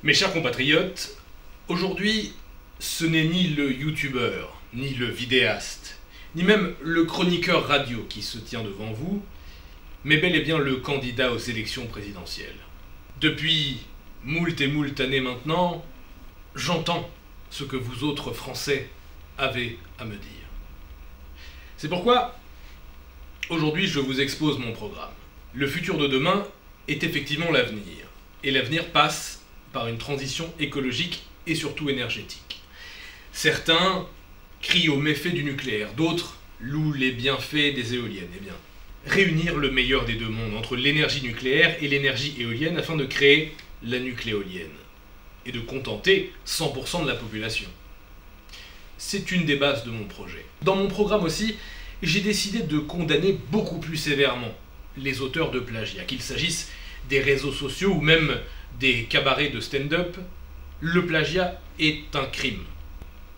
Mes chers compatriotes, aujourd'hui, ce n'est ni le youtubeur, ni le vidéaste, ni même le chroniqueur radio qui se tient devant vous, mais bel et bien le candidat aux élections présidentielles. Depuis moult et moult années maintenant, j'entends ce que vous autres Français avez à me dire. C'est pourquoi, aujourd'hui, je vous expose mon programme. Le futur de demain est effectivement l'avenir, et l'avenir passe par une transition écologique et surtout énergétique. Certains crient aux méfaits du nucléaire, d'autres louent les bienfaits des éoliennes. Eh bien, réunir le meilleur des deux mondes entre l'énergie nucléaire et l'énergie éolienne afin de créer la nucléolienne et de contenter 100% de la population. C'est une des bases de mon projet. Dans mon programme aussi, j'ai décidé de condamner beaucoup plus sévèrement les auteurs de plagiat, qu'il s'agisse des réseaux sociaux ou même des cabarets de stand-up. Le plagiat est un crime.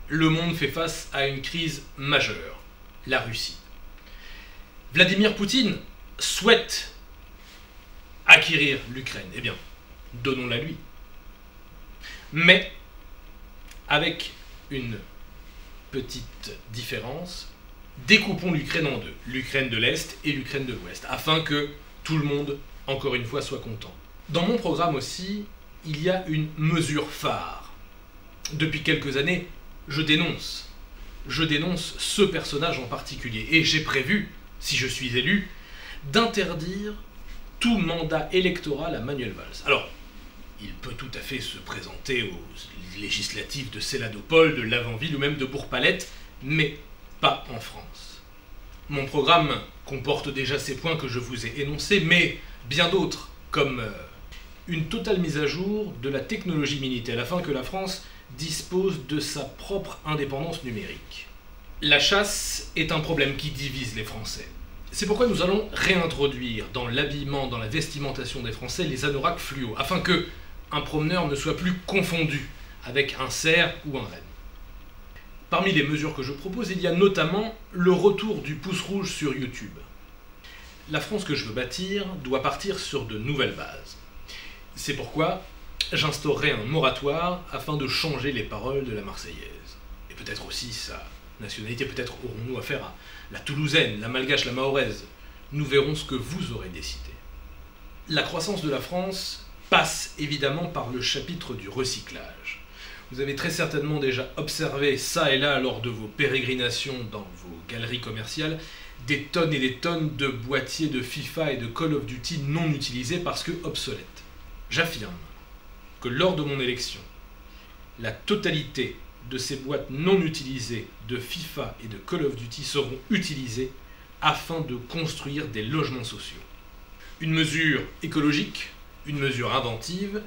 Le monde fait face à une crise majeure, la Russie. Vladimir Poutine souhaite acquérir l'Ukraine. Eh bien, donnons-la lui. Mais avec une petite différence, découpons l'Ukraine en deux, l'Ukraine de l'Est et l'Ukraine de l'Ouest, afin que tout le monde, encore une fois, soit content. Dans mon programme aussi, il y a une mesure phare. Depuis quelques années, je dénonce ce personnage en particulier, et j'ai prévu, si je suis élu, d'interdire tout mandat électoral à Manuel Valls. Alors, il peut tout à fait se présenter aux législatives de Céladopol, de Lavandville ou même de Bourg-Palette, mais pas en France. Mon programme comporte déjà ces points que je vous ai énoncés, mais bien d'autres, comme une totale mise à jour de la technologie Minitel, afin que la France dispose de sa propre indépendance numérique. La chasse est un problème qui divise les Français. C'est pourquoi nous allons réintroduire dans l'habillement, dans la vestimentation des Français, les anoraks fluo, afin que un promeneur ne soit plus confondu avec un cerf ou un renne. Parmi les mesures que je propose, il y a notamment le retour du pouce rouge sur YouTube. La France que je veux bâtir doit partir sur de nouvelles bases. C'est pourquoi j'instaurerai un moratoire afin de changer les paroles de la Marseillaise. Et peut-être aussi sa nationalité, peut-être aurons-nous affaire à la toulousaine, la malgache, la mahoraise. Nous verrons ce que vous aurez décidé. La croissance de la France passe évidemment par le chapitre du recyclage. Vous avez très certainement déjà observé ça et là lors de vos pérégrinations dans vos galeries commerciales, des tonnes et des tonnes de boîtiers de FIFA et de Call of Duty non utilisés parce que obsolètes. J'affirme que lors de mon élection, la totalité de ces boîtes non utilisées de FIFA et de Call of Duty seront utilisées afin de construire des logements sociaux. Une mesure écologique, une mesure inventive,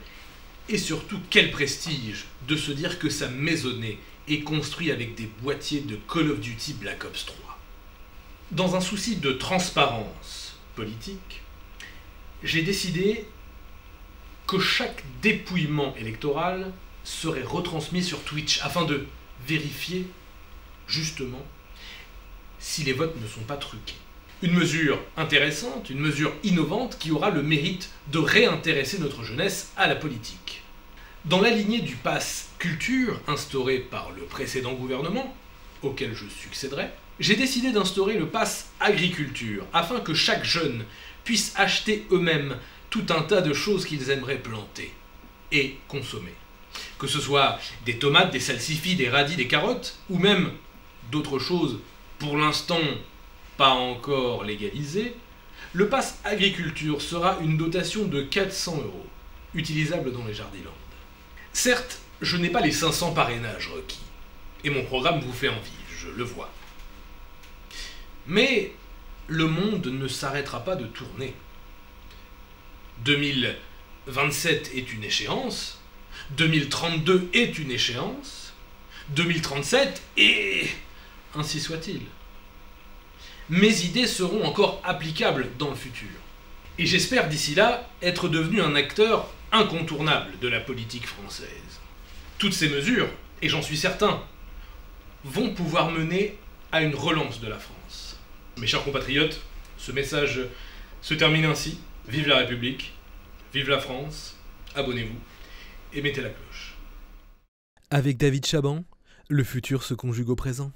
et surtout quel prestige de se dire que sa maisonnée est construite avec des boîtiers de Call of Duty Black Ops 3. Dans un souci de transparence politique, j'ai décidé que chaque dépouillement électoral serait retransmis sur Twitch afin de vérifier justement si les votes ne sont pas truqués. Une mesure intéressante, une mesure innovante qui aura le mérite de réintéresser notre jeunesse à la politique. Dans la lignée du pass culture instauré par le précédent gouvernement, auquel je succéderai, j'ai décidé d'instaurer le pass agriculture afin que chaque jeune puisse acheter eux-mêmes tout un tas de choses qu'ils aimeraient planter et consommer. Que ce soit des tomates, des salsifis, des radis, des carottes, ou même d'autres choses pour l'instant pas encore légalisées, le pass agriculture sera une dotation de 400 €, utilisable dans les jardilandes. Certes, je n'ai pas les 500 parrainages requis, et mon programme vous fait envie, je le vois. Mais le monde ne s'arrêtera pas de tourner. 2027 est une échéance, 2032 est une échéance, 2037 et ainsi soit-il. Mes idées seront encore applicables dans le futur. Et j'espère d'ici là être devenu un acteur incontournable de la politique française. Toutes ces mesures, et j'en suis certain, vont pouvoir mener à une relance de la France. Mes chers compatriotes, ce message se termine ainsi. Vive la République, vive la France, abonnez-vous, et mettez la cloche. Avec David Chaban, le futur se conjugue au présent.